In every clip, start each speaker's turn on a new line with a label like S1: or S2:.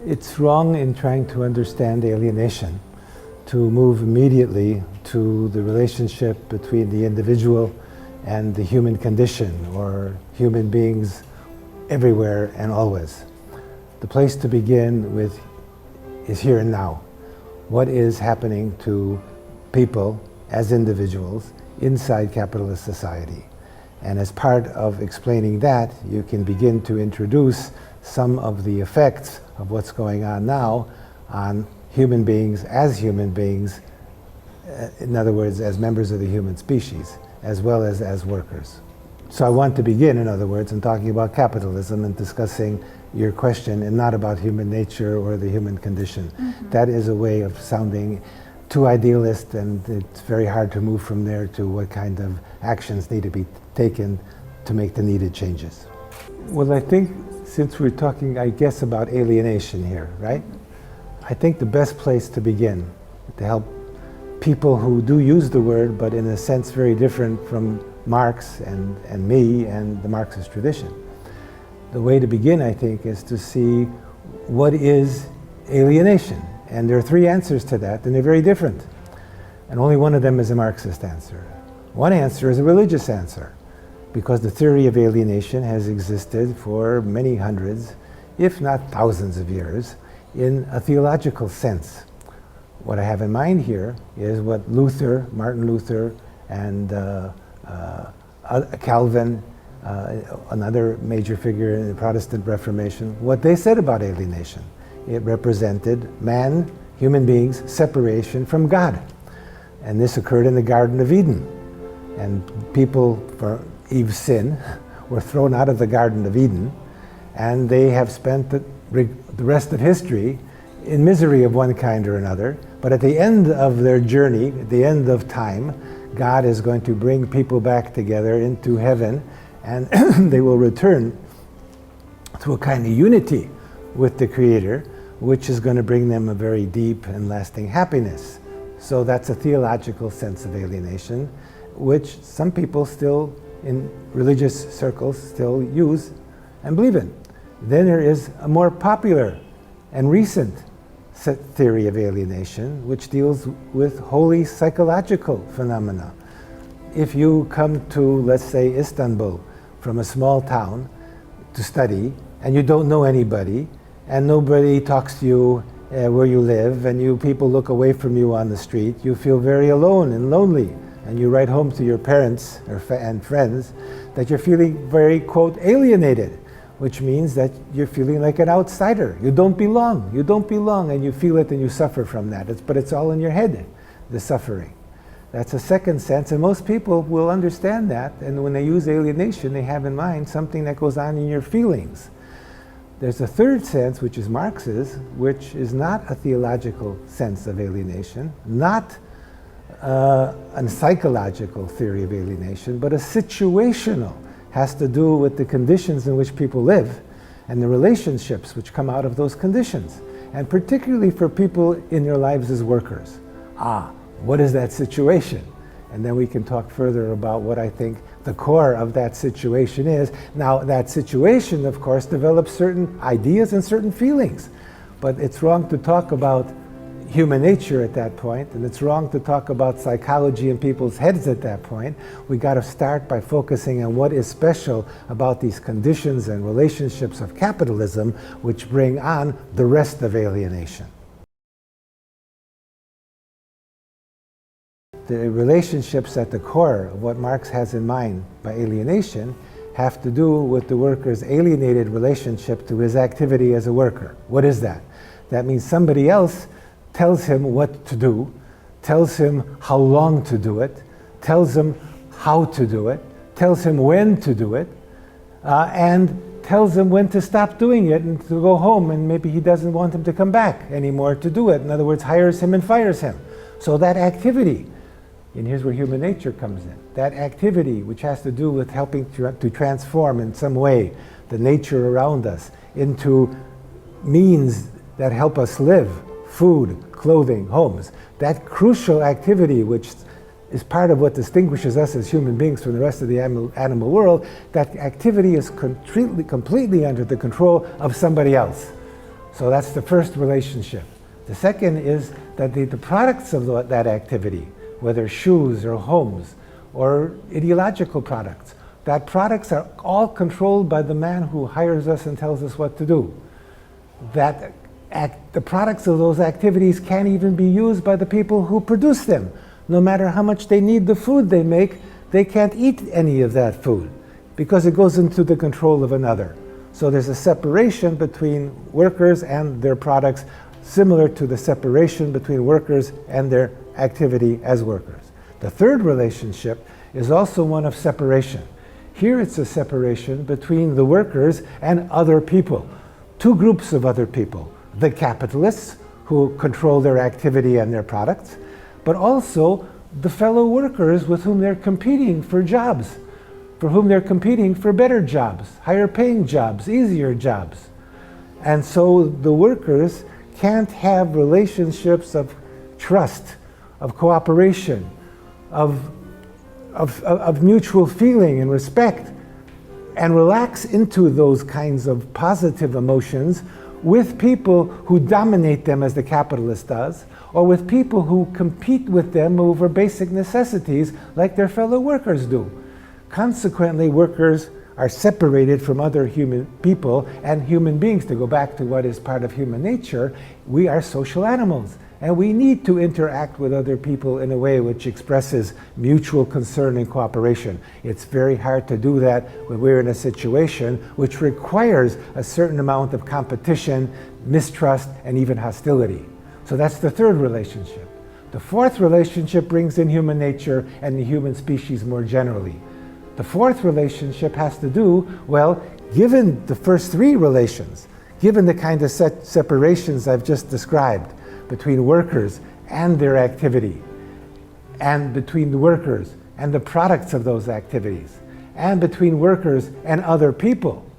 S1: It's wrong in trying to understand alienation to move immediately to the relationship between the individual and the human condition, or human beings everywhere and always. The place to begin with is here and now. What is happening to people as individuals inside capitalist society? And as part of explaining that, you can begin to introduce some of the effects of what's going on now on human beings, in other words, as members of the human species, as well as workers. So I want to begin, in other words, in talking about capitalism and discussing your question, and not about human nature or the human condition. Mm-hmm. That is a way of sounding too idealist, and it's very hard to move from there to what kind of actions need to be taken to make the needed changes. Well, I think since we're talking, I guess, about alienation here, right? I think the best place to begin to help people who do use the word, but in a sense very different from Marx and me and the Marxist tradition. The way to begin, I think, is to see what is alienation. And there are three answers to that, and they're very different. And only one of them is a Marxist answer. One answer is a religious answer, because the theory of alienation has existed for many hundreds, if not thousands of years, in a theological sense. What I have in mind here is what Martin Luther, and Calvin, another major figure in the Protestant Reformation, what they said about alienation. It represented man, human beings' separation from God. And this occurred in the Garden of Eden. And people, for Eve's sin, were thrown out of the Garden of Eden, and they have spent the rest of history in misery of one kind or another. But at the end of their journey, at the end of time, God is going to bring people back together into heaven, and they will return to a kind of unity with the Creator, which is going to bring them a very deep and lasting happiness. So that's a theological sense of alienation, which some people still, in religious circles, still use and believe in. Then there is a more popular and recent theory of alienation, which deals with wholly psychological phenomena. If you come to, let's say, Istanbul from a small town to study, and you don't know anybody, and nobody talks to you where you live, and people look away from you on the street, you feel very alone and lonely. And you write home to your parents and friends that you're feeling very, quote, alienated, which means that you're feeling like an outsider. You don't belong, and you feel it and you suffer from that. But it's all in your head, the suffering. That's a second sense, and most people will understand that, and when they use alienation, they have in mind something that goes on in your feelings. There's a third sense, which is Marx's, which is not a theological sense of alienation, not a psychological theory of alienation, but a situational, has to do with the conditions in which people live and the relationships which come out of those conditions, and particularly for people in their lives as workers. What is that situation? And then we can talk further about what I think the core of that situation is. Now, that situation, of course, develops certain ideas and certain feelings, but it's wrong to talk about human nature at that point, and it's wrong to talk about psychology in people's heads at that point. We got to start by focusing on what is special about these conditions and relationships of capitalism, which bring on the rest of alienation. The relationships at the core of what Marx has in mind by alienation have to do with the worker's alienated relationship to his activity as a worker. What is that? That means somebody else tells him what to do, tells him how long to do it, tells him how to do it, tells him when to do it, and tells him when to stop doing it and to go home, and maybe he doesn't want him to come back anymore to do it. In other words, hires him and fires him. So that activity, and here's where human nature comes in, that activity which has to do with helping to transform in some way the nature around us into means that help us live, food, clothing, homes, that crucial activity which is part of what distinguishes us as human beings from the rest of the animal world, that activity is completely under the control of somebody else. So that's the first relationship. The second is that the products of that activity, whether shoes or homes or ideological products, that products are all controlled by the man who hires us and tells us what to do. That the products of those activities can't even be used by the people who produce them. No matter how much they need the food they make, they can't eat any of that food because it goes into the control of another. So there's a separation between workers and their products, similar to the separation between workers and their activity as workers. The third relationship is also one of separation. Here it's a separation between the workers and other people, two groups of other people. The capitalists, who control their activity and their products, but also the fellow workers with whom they're competing for jobs, for whom they're competing for better jobs, higher paying jobs, easier jobs. And so the workers can't have relationships of trust, of cooperation, of mutual feeling and respect, and relax into those kinds of positive emotions with people who dominate them as the capitalist does, or with people who compete with them over basic necessities like their fellow workers do. Consequently, workers are separated from other human people and human beings. To go back to what is part of human nature, we are social animals, and we need to interact with other people in a way which expresses mutual concern and cooperation. It's very hard to do that when we're in a situation which requires a certain amount of competition, mistrust, and even hostility. So that's the third relationship. The fourth relationship brings in human nature and the human species more generally. The fourth relationship has to do, well, given the first three relations, given the kind of separations I've just described between workers and their activity, and between the workers and the products of those activities, and between workers and other people,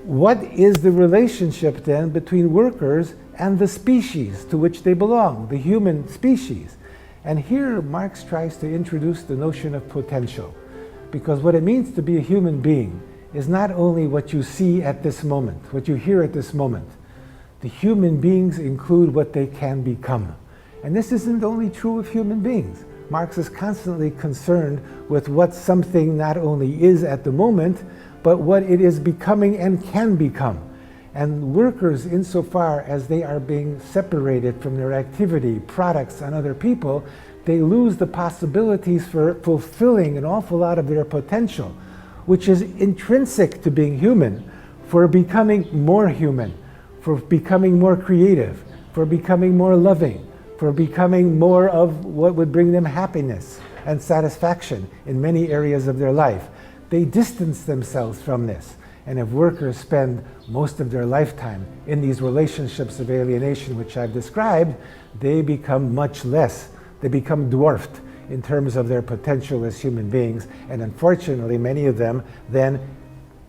S1: what is the relationship then between workers and the species to which they belong, the human species? And here Marx tries to introduce the notion of potential. Because what it means to be a human being is not only what you see at this moment, what you hear at this moment. The human beings include what they can become. And this isn't only true of human beings. Marx is constantly concerned with what something not only is at the moment, but what it is becoming and can become. And workers, insofar as they are being separated from their activity, products, and other people, they lose the possibilities for fulfilling an awful lot of their potential, which is intrinsic to being human, for becoming more human, for becoming more creative, for becoming more loving, for becoming more of what would bring them happiness and satisfaction in many areas of their life. They distance themselves from this. And if workers spend most of their lifetime in these relationships of alienation which I've described, they become much less. They become dwarfed in terms of their potential as human beings, and unfortunately many of them then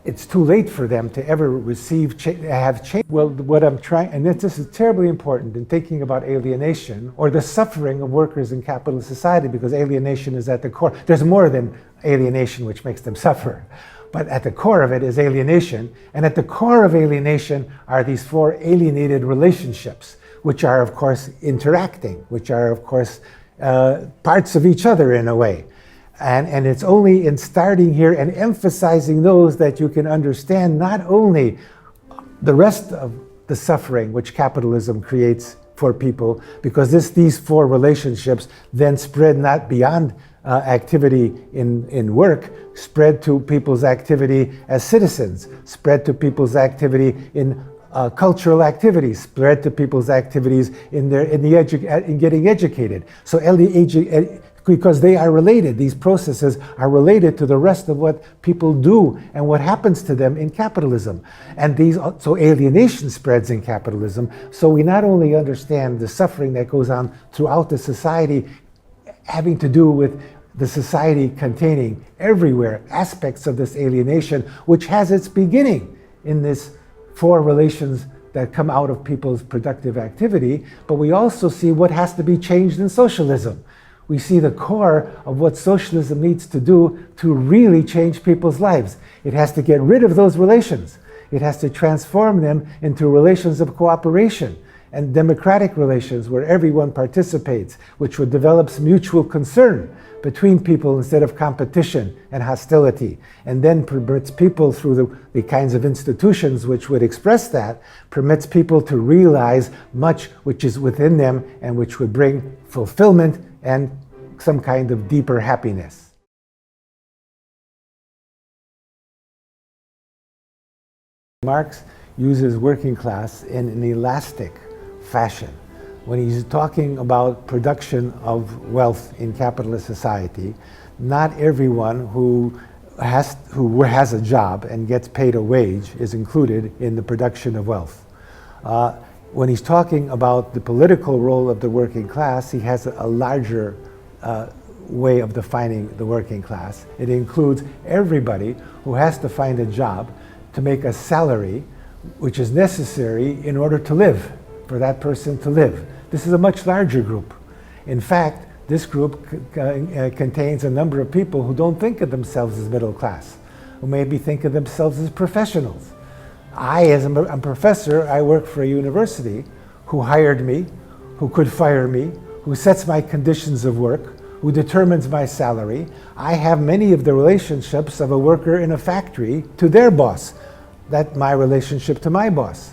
S1: it's too late for them to ever have change. Well, what I'm trying, and this is terribly important in thinking about alienation or the suffering of workers in capitalist society, because alienation is at the core. There's more than alienation which makes them suffer, but at the core of it is alienation, and at the core of alienation are these four alienated relationships, which are of course interacting, which are of course parts of each other in a way. And it's only in starting here and emphasizing those that you can understand not only the rest of the suffering which capitalism creates for people, because these four relationships then spread not beyond activity in work, spread to people's activity as citizens, spread to people's activity in cultural activities, spread to people's activities in getting educated. So because they are related, these processes are related to the rest of what people do and what happens to them in capitalism. And so alienation spreads in capitalism. So we not only understand the suffering that goes on throughout the society, having to do with the society containing everywhere aspects of this alienation, which has its beginning in this four relations that come out of people's productive activity, but we also see what has to be changed in socialism. We see the core of what socialism needs to do to really change people's lives. It has to get rid of those relations. It has to transform them into relations of cooperation and democratic relations where everyone participates, which would develop mutual concern between people instead of competition and hostility, and then permits people through the kinds of institutions which would express that, permits people to realize much which is within them and which would bring fulfillment and some kind of deeper happiness. Marx uses working class in an elastic fashion. When he's talking about production of wealth in capitalist society, not everyone who has a job and gets paid a wage is included in the production of wealth. When he's talking about the political role of the working class, he has a larger way of defining the working class. It includes everybody who has to find a job to make a salary which is necessary in order to live, for that person to live. This is a much larger group. In fact, this group contains a number of people who don't think of themselves as middle class, who maybe think of themselves as professionals. I, as a professor, I work for a university who hired me, who could fire me, who sets my conditions of work, who determines my salary. I have many of the relationships of a worker in a factory to their boss. That's my relationship to my boss.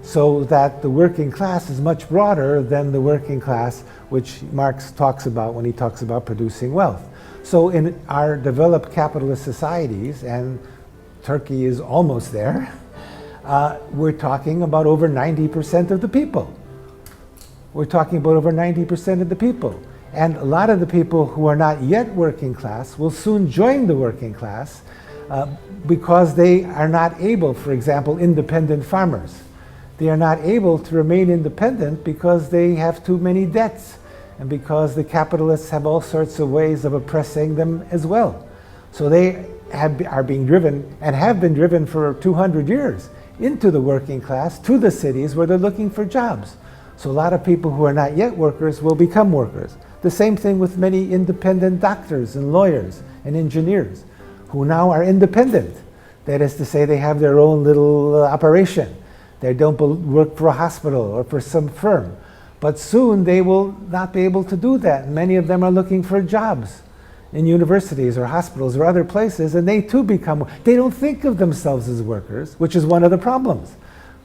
S1: So that the working class is much broader than the working class which Marx talks about when he talks about producing wealth. So in our developed capitalist societies, and Turkey is almost there, we're talking about over 90% of the people. We're talking about over 90% of the people. And a lot of the people who are not yet working class will soon join the working class because they are not able, for example, independent farmers. They are not able to remain independent because they have too many debts and because the capitalists have all sorts of ways of oppressing them as well. So they are being driven and have been driven for 200 years into the working class, to the cities where they're looking for jobs. So a lot of people who are not yet workers will become workers. The same thing with many independent doctors and lawyers and engineers who now are independent. That is to say, they have their own little operation. They don't work for a hospital or for some firm. But soon they will not be able to do that. Many of them are looking for jobs in universities or hospitals or other places, and they too they don't think of themselves as workers, which is one of the problems.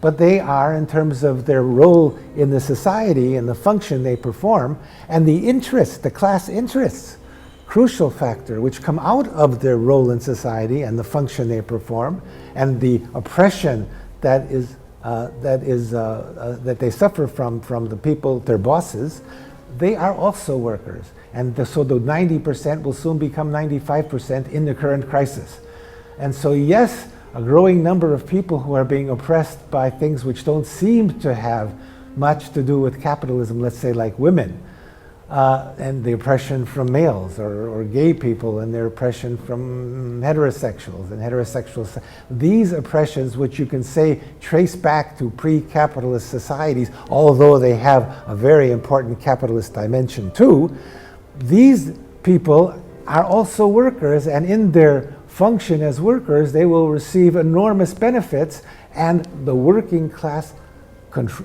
S1: But they are, in terms of their role in the society and the function they perform, and the interests, the class interests, crucial factor, which come out of their role in society and the function they perform, and the oppression that they suffer from the people, their bosses, they are also workers. And so the 90% will soon become 95% in the current crisis. And so yes, a growing number of people who are being oppressed by things which don't seem to have much to do with capitalism, let's say like women, and the oppression from males or gay people and their oppression from heterosexuals and heterosexuals. These oppressions, which you can say trace back to pre-capitalist societies, although they have a very important capitalist dimension too, these people are also workers, and in their function as workers, they will receive enormous benefits, and the working class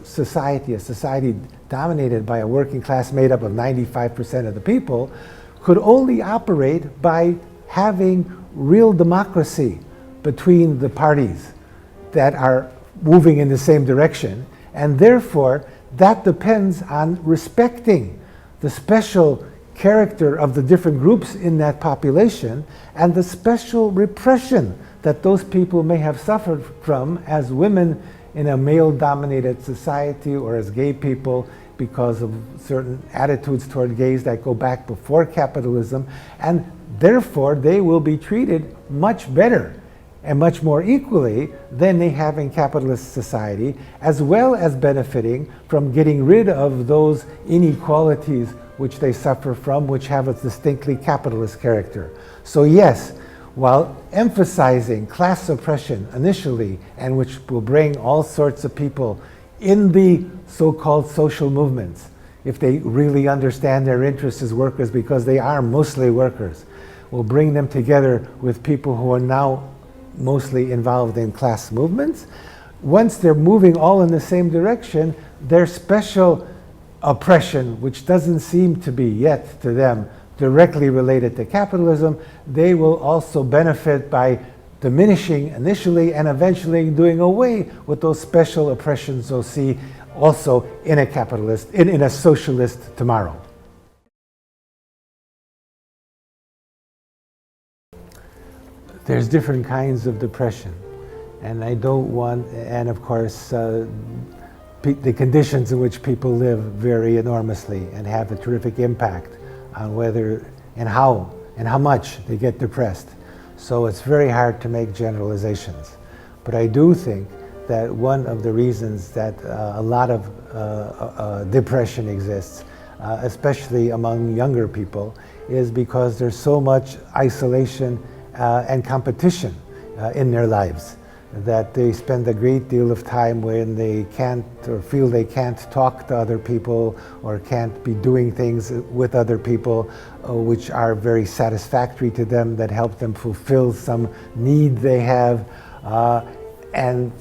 S1: society, a society dominated by a working class made up of 95% of the people, could only operate by having real democracy between the parties that are moving in the same direction, and therefore that depends on respecting the special character of the different groups in that population and the special repression that those people may have suffered from as women in a male-dominated society, or as gay people because of certain attitudes toward gays that go back before capitalism, and therefore they will be treated much better and much more equally than they have in capitalist society, as well as benefiting from getting rid of those inequalities which they suffer from, which have a distinctly capitalist character. So yes, while emphasizing class oppression initially, and which will bring all sorts of people in the so-called social movements, if they really understand their interests as workers, because they are mostly workers, will bring them together with people who are now mostly involved in class movements. Once they're moving all in the same direction, their special oppression, which doesn't seem to be yet to them directly related to capitalism, they will also benefit by diminishing initially and eventually doing away with those special oppressions they'll see also in a capitalist, in a socialist tomorrow. There's different kinds of depression, and I don't want, and of course, the conditions in which people live vary enormously and have a terrific impact on whether and how much they get depressed. So it's very hard to make generalizations. But I do think that one of the reasons that a lot of depression exists, especially among younger people, is because there's so much isolation and competition in their lives, that they spend a great deal of time when they can't or feel they can't talk to other people or can't be doing things with other people which are very satisfactory to them, that help them fulfill some need they have, and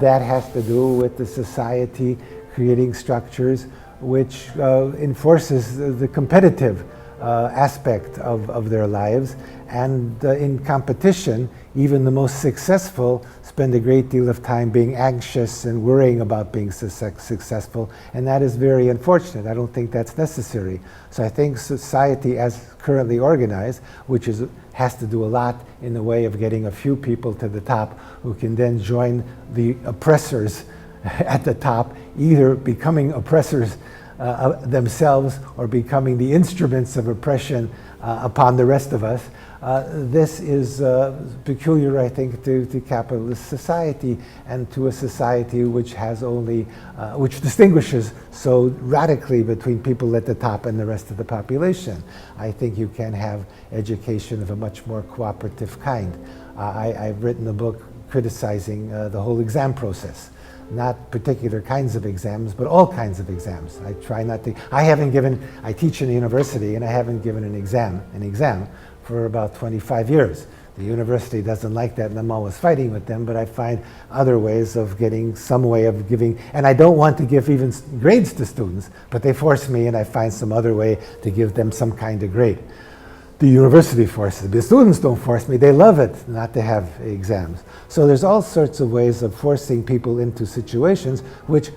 S1: that has to do with the society creating structures which enforces the competitive aspect of their lives. And in competition, even the most successful spend a great deal of time being anxious and worrying about being successful, and that is very unfortunate. I don't think that's necessary. So I think society as currently organized, which has to do a lot in the way of getting a few people to the top who can then join the oppressors at the top, either becoming oppressors themselves or becoming the instruments of oppression upon the rest of us. This is peculiar, I think, to capitalist society and to a society which has only, which distinguishes so radically between people at the top and the rest of the population. I think you can have education of a much more cooperative kind. I've written a book criticizing the whole exam process. Not particular kinds of exams, but all kinds of exams. I try not to, I teach in a university and I haven't given an exam for about 25 years. The university doesn't like that and I'm always fighting with them, but I find other ways of getting some way of giving, and I don't want to give even grades to students, but they force me and I find some other way to give them some kind of grade. The university forces me. The students don't force me. They love it not to have exams. So there's all sorts of ways of forcing people into situations which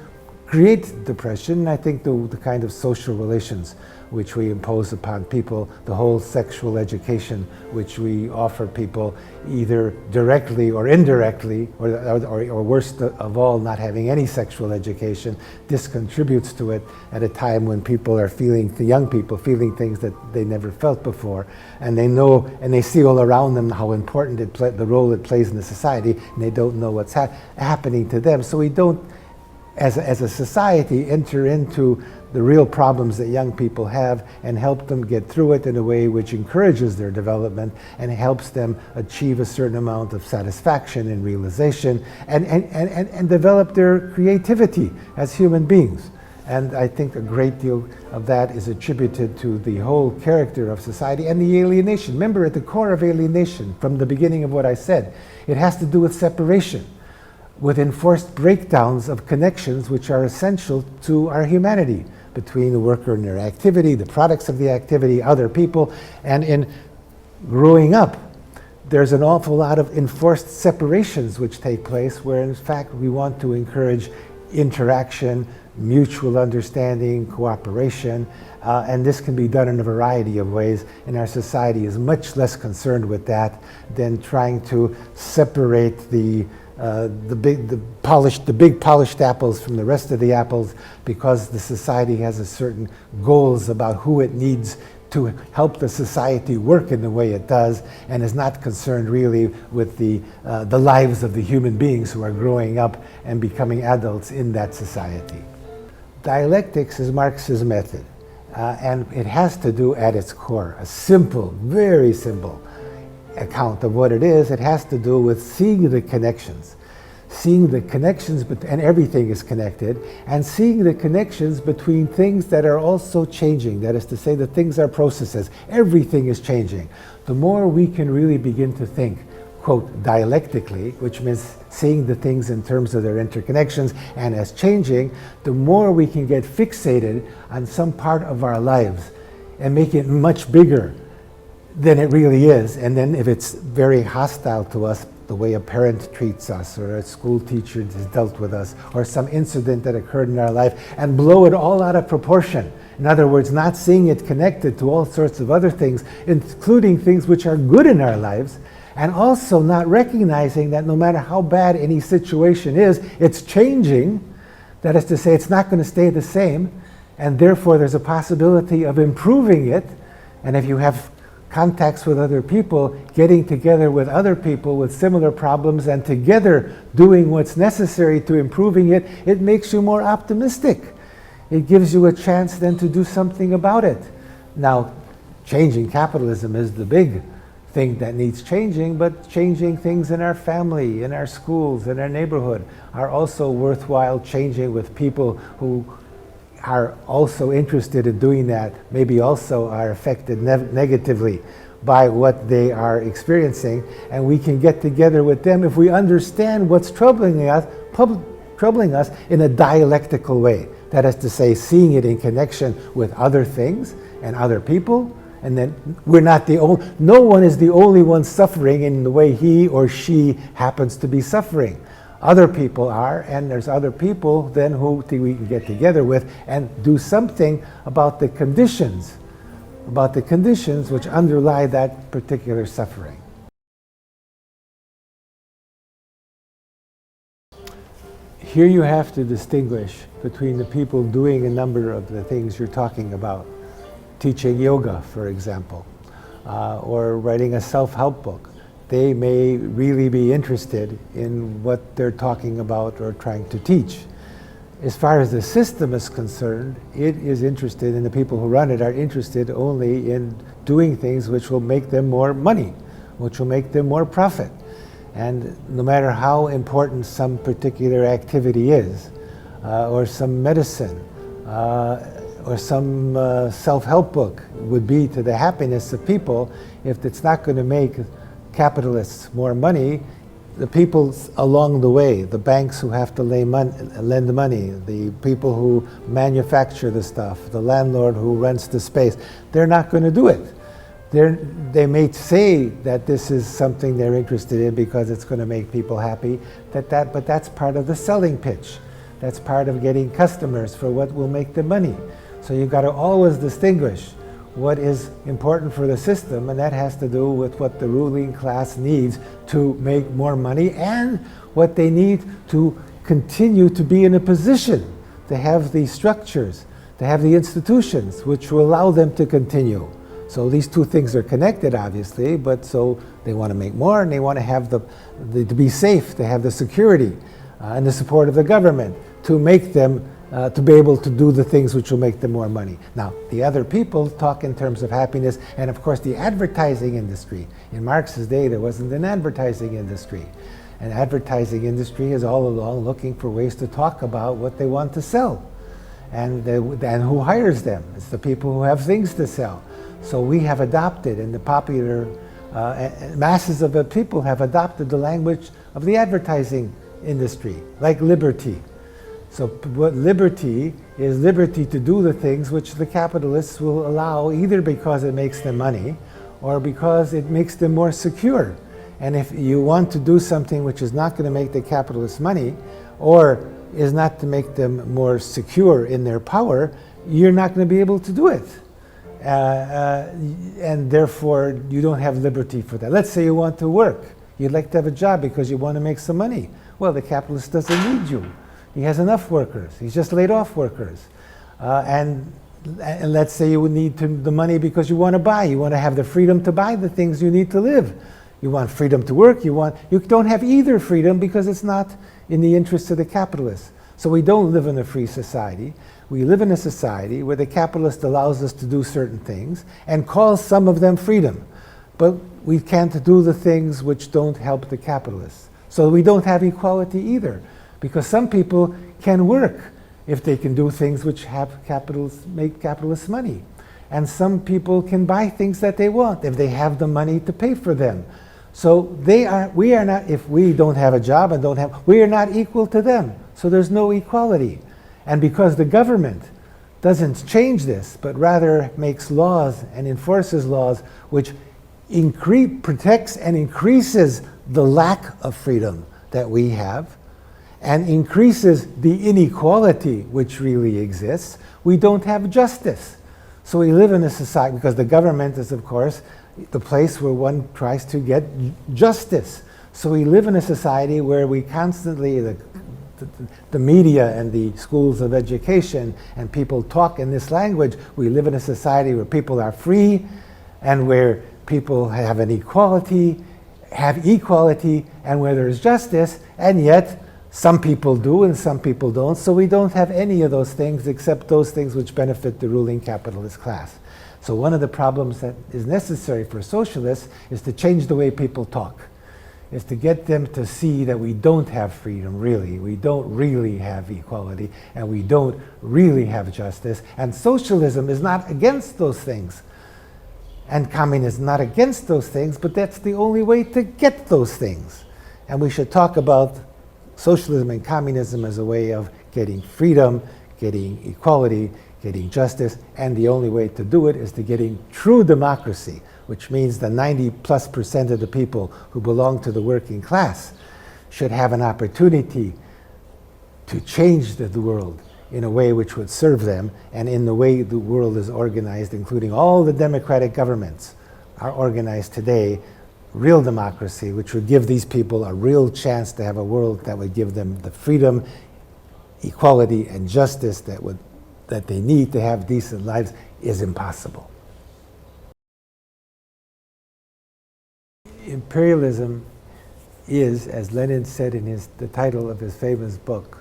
S1: create depression. And I think the kind of social relations which we impose upon people, the whole sexual education which we offer people, either directly or indirectly, or worst of all, not having any sexual education, this contributes to it at a time when people are the young people feeling things that they never felt before, and they know and they see all around them how important the role it plays in the society, and they don't know what's happening to them. So we don't, as a society, enter into the real problems that young people have and help them get through it in a way which encourages their development and helps them achieve a certain amount of satisfaction and realization and develop their creativity as human beings. And I think a great deal of that is attributed to the whole character of society and the alienation. Remember, at the core of alienation, from the beginning of what I said, it has to do with separation, with enforced breakdowns of connections which are essential to our humanity, between the worker and their activity, the products of the activity, other people. And in growing up, there's an awful lot of enforced separations which take place, where in fact we want to encourage interaction, mutual understanding, cooperation, and this can be done in a variety of ways, and our society is much less concerned with that than trying to separate the big polished apples from the rest of the apples, because the society has a certain goals about who it needs to help the society work in the way it does, and is not concerned really with the lives of the human beings who are growing up and becoming adults in that society. Dialectics is Marx's method, and it has to do at its core, a simple, very simple account of what it is. It has to do with seeing the connections, and everything is connected, and seeing the connections between things that are also changing. That is to say, that things are processes. Everything is changing. The more we can really begin to think, quote, dialectically, which means seeing the things in terms of their interconnections and as changing, the more we can get fixated on some part of our lives and make it much bigger than it really is. And then if it's very hostile to us, the way a parent treats us, or a school teacher has dealt with us, or some incident that occurred in our life, and blow it all out of proportion. In other words, not seeing it connected to all sorts of other things, including things which are good in our lives, and also not recognizing that no matter how bad any situation is, it's changing. That is to say, it's not going to stay the same, and therefore there's a possibility of improving it. And if you have contacts with other people, getting together with other people with similar problems and together doing what's necessary to improving it, it makes you more optimistic. It gives you a chance then to do something about it. Now, changing capitalism is the big thing that needs changing, but changing things in our family, in our schools, in our neighborhood are also worthwhile changing with people who are also interested in doing that, maybe also are affected negatively by what they are experiencing, and we can get together with them if we understand what's troubling us in a dialectical way. That is to say, seeing it in connection with other things and other people, and then we're not the only, no one is the only one suffering in the way he or she happens to be suffering. Other people are, and there's other people then who we can get together with and do something about the conditions which underlie that particular suffering. Here you have to distinguish between the people doing a number of the things you're talking about, teaching yoga, for example, or writing a self-help book. They may really be interested in what they're talking about or trying to teach. As far as the system is concerned, it is interested, and the people who run it are interested only in doing things which will make them more money, which will make them more profit. And no matter how important some particular activity is, or some medicine, or some self-help book would be to the happiness of people, if it's not going to make capitalists more money, the people along the way, the banks who have to lend money, the people who manufacture the stuff, the landlord who rents the space, they're not going to do it. They may say that this is something they're interested in because it's going to make people happy, but that's part of the selling pitch. That's part of getting customers for what will make them money. So you've got to always distinguish what is important for the system, and that has to do with what the ruling class needs to make more money and what they need to continue to be in a position to have the structures, to have the institutions which will allow them to continue. So these two things are connected, obviously, but so they want to make more and they want to have to be safe, to have the security and the support of the government to make them to be able to do the things which will make them more money. Now, the other people talk in terms of happiness, and of course the advertising industry. In Marx's day, there wasn't an advertising industry. An advertising industry is all along looking for ways to talk about what they want to sell. And who hires them? It's the people who have things to sell. So we have adopted, and the popular masses of the people have adopted the language of the advertising industry, like liberty. So what liberty is liberty to do the things which the capitalists will allow, either because it makes them money or because it makes them more secure. And if you want to do something which is not going to make the capitalists money or is not to make them more secure in their power, you're not going to be able to do it. And therefore you don't have liberty for that. Let's say you want to work. You'd like to have a job because you want to make some money. Well, the capitalist doesn't need you. He has enough workers. He's just laid off workers. And let's say you need the money because you want to buy. You want to have the freedom to buy the things you need to live. You want freedom to work. You don't have either freedom because it's not in the interests of the capitalists. So we don't live in a free society. We live in a society where the capitalist allows us to do certain things and calls some of them freedom. But we can't do the things which don't help the capitalists. So we don't have equality either. Because some people can work if they can do things which make capitalists money. And some people can buy things that they want if they have the money to pay for them. So we are not, if we don't have a job and we are not equal to them. So there's no equality. And because the government doesn't change this, but rather makes laws and enforces laws which protects and increases the lack of freedom that we have, and increases the inequality which really exists, we don't have justice. So we live in a society, because the government is, of course, the place where one tries to get justice. So we live in a society where we constantly, the media and the schools of education and people talk in this language. We live in a society where people are free and where people have equality, and where there's justice, and yet some people do and some people don't. So we don't have any of those things except those things which benefit the ruling capitalist class. So one of the problems that is necessary for socialists is to change the way people talk, is to get them to see that we don't have freedom really, we don't really have equality, and we don't really have justice. And socialism is not against those things. And communism is not against those things, but that's the only way to get those things. And we should talk about socialism and communism as a way of getting freedom, getting equality, getting justice, and the only way to do it is to getting true democracy, which means the 90+% of the people who belong to the working class should have an opportunity to change the world in a way which would serve them, and in the way the world is organized, including all the democratic governments are organized today, real democracy, which would give these people a real chance to have a world that would give them the freedom, equality, and justice that they need to have decent lives, is impossible. Imperialism is, as Lenin said in the title of his famous book,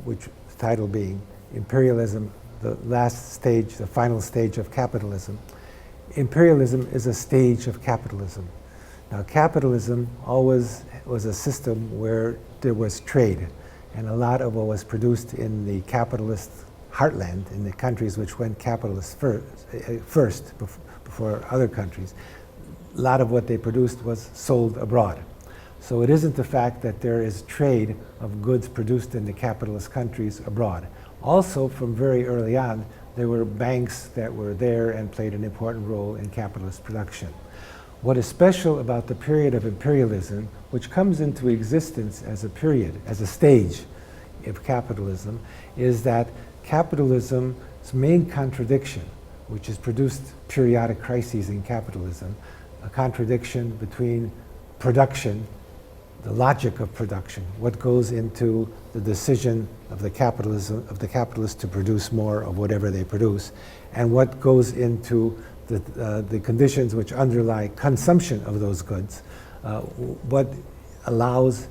S1: which the title being Imperialism, the last stage, the final stage of capitalism. Imperialism is a stage of capitalism. Now, capitalism always was a system where there was trade, and a lot of what was produced in the capitalist heartland, in the countries which went capitalist first before other countries, a lot of what they produced was sold abroad. So it isn't the fact that there is trade of goods produced in the capitalist countries abroad. Also, from very early on, there were banks that were there and played an important role in capitalist production. What is special about the period of imperialism, which comes into existence as a period, as a stage of capitalism, is that capitalism's main contradiction, which has produced periodic crises in capitalism, a contradiction between production, the logic of production, what goes into the decision of the capitalist to produce more of whatever they produce, and what goes into the conditions which underlie consumption of those goods, what allows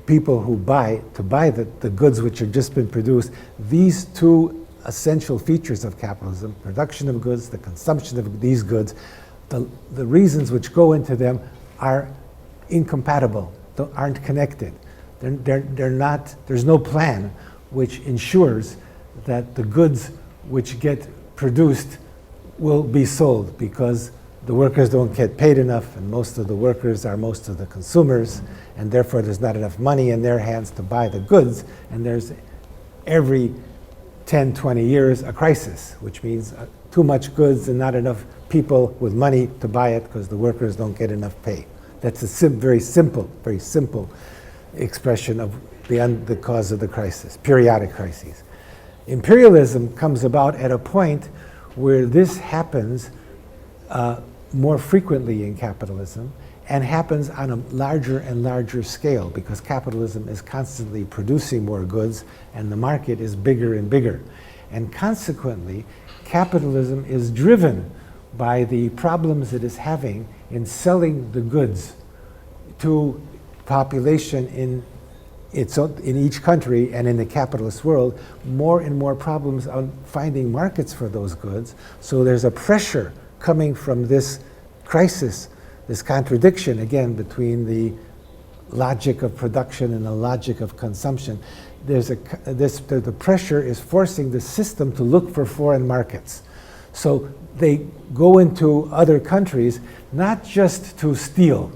S1: people who buy the goods which have just been produced. These two essential features of capitalism, production of goods, the consumption of these goods, the reasons which go into them are incompatible, aren't connected. They're not, there's no plan which ensures that the goods which get produced will be sold, because the workers don't get paid enough, and most of the workers are most of the consumers, and therefore there's not enough money in their hands to buy the goods, and there's every 10, 20 years a crisis, which means too much goods and not enough people with money to buy it because the workers don't get enough pay. That's a very simple expression of the cause of the crisis, periodic crises. Imperialism comes about at a point where this happens more frequently in capitalism, and happens on a larger and larger scale, because capitalism is constantly producing more goods and the market is bigger and bigger. And consequently, capitalism is driven by the problems it is having in selling the goods to population in each country and in the capitalist world, more and more problems on finding markets for those goods. So there's a pressure coming from this crisis, this contradiction again between the logic of production and the logic of consumption. The pressure is forcing the system to look for foreign markets. So they go into other countries not just to steal,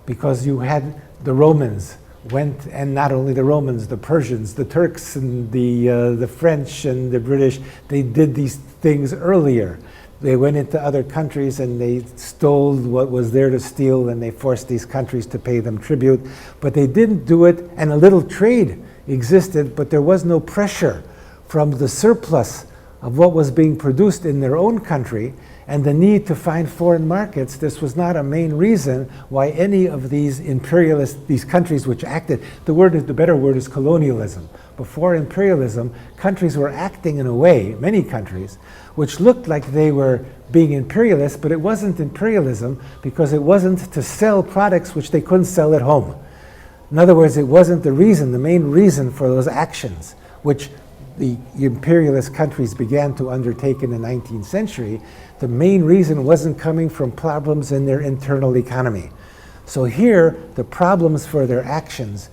S1: because you had the Romans went, and not only the Romans, the Persians, the Turks, and the French and the British, they did these things earlier. They went into other countries and they stole what was there to steal, and they forced these countries to pay them tribute. But they didn't do it, and a little trade existed, but there was no pressure from the surplus of what was being produced in their own country and the need to find foreign markets. This was not a main reason why any of these imperialist, these countries which acted, the better word is colonialism. Before imperialism, countries were acting in a way, many countries, which looked like they were being imperialist, but it wasn't imperialism because it wasn't to sell products which they couldn't sell at home. In other words, it wasn't the main reason for those actions, which the imperialist countries began to undertake in the 19th century. The main reason wasn't coming from problems in their internal economy. So here, the problems for their actions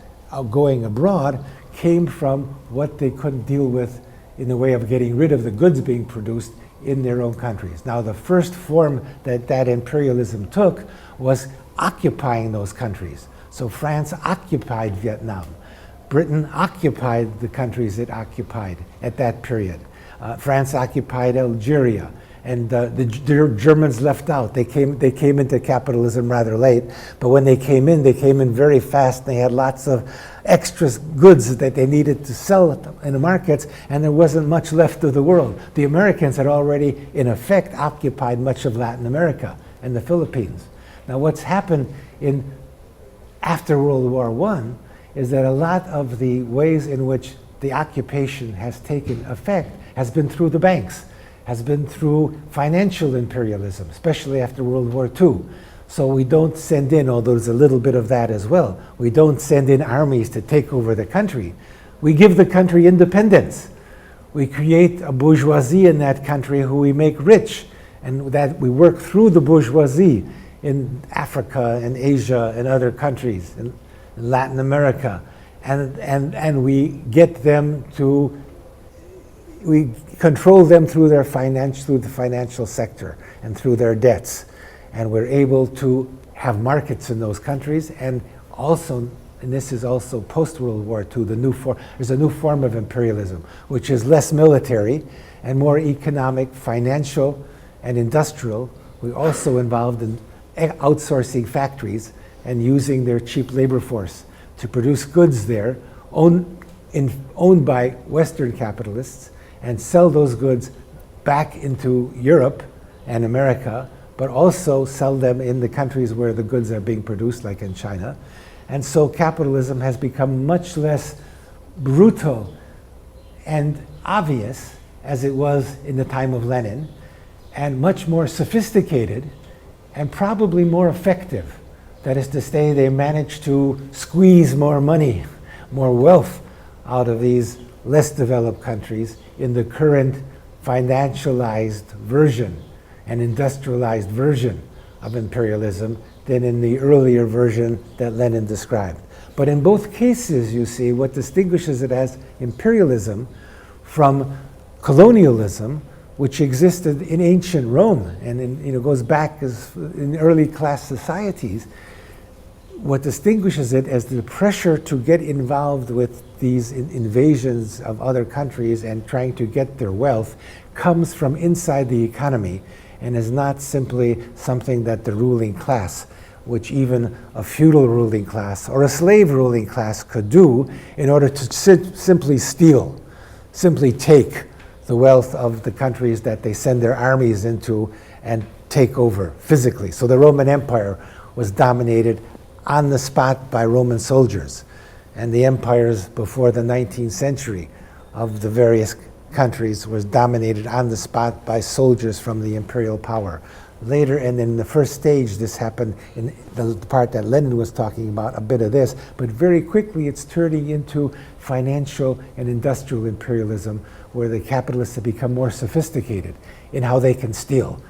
S1: going abroad came from what they couldn't deal with in the way of getting rid of the goods being produced in their own countries. Now, the first form that imperialism took was occupying those countries. So France occupied Vietnam. Britain occupied the countries it occupied at that period. France occupied Algeria, and the Germans left out. They came into capitalism rather late, but when they came in very fast. They had lots of extra goods that they needed to sell in the markets, and there wasn't much left of the world. The Americans had already, in effect, occupied much of Latin America and the Philippines. Now, what's happened after World War I is that a lot of the ways in which the occupation has taken effect has been through the banks, has been through financial imperialism, especially after World War II. So we don't send in, although there's a little bit of that as well, we don't send in armies to take over the country. We give the country independence. We create a bourgeoisie in that country who we make rich, and that we work through the bourgeoisie in Africa and Asia and other countries, in Latin America, and we get them we control them through the financial sector and through their debts, and we're able to have markets in those countries. And also, and this is also post-World War II, there's a new form of imperialism, which is less military and more economic, financial, and industrial. We're also involved in outsourcing factories and using their cheap labor force to produce goods there, owned by Western capitalists, and sell those goods back into Europe and America, but also sell them in the countries where the goods are being produced, like in China. And so capitalism has become much less brutal and obvious as it was in the time of Lenin, and much more sophisticated and probably more effective. That is to say, they managed to squeeze more money, more wealth out of these less developed countries in the current financialized version and industrialized version of imperialism than in the earlier version that Lenin described. But in both cases, you see, what distinguishes it as imperialism from colonialism, which existed in ancient Rome and goes back as in early class societies. What distinguishes it as the pressure to get involved with these invasions of other countries and trying to get their wealth comes from inside the economy, and is not simply something that the ruling class, which even a feudal ruling class or a slave ruling class could do in order to simply steal, simply take the wealth of the countries that they send their armies into and take over physically. So the Roman Empire was dominated on the spot by Roman soldiers, and the empires before the 19th century of the various countries was dominated on the spot by soldiers from the imperial power. Later, and in the first stage, this happened in the part that Lenin was talking about, a bit of this, but very quickly it's turning into financial and industrial imperialism, where the capitalists have become more sophisticated in how they can steal.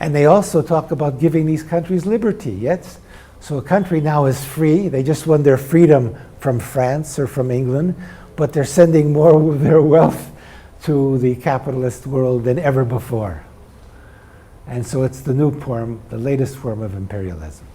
S1: And they also talk about giving these countries liberty, yes? So a country now is free. They just won their freedom from France or from England, but they're sending more of their wealth to the capitalist world than ever before. And so it's the new form, the latest form of imperialism.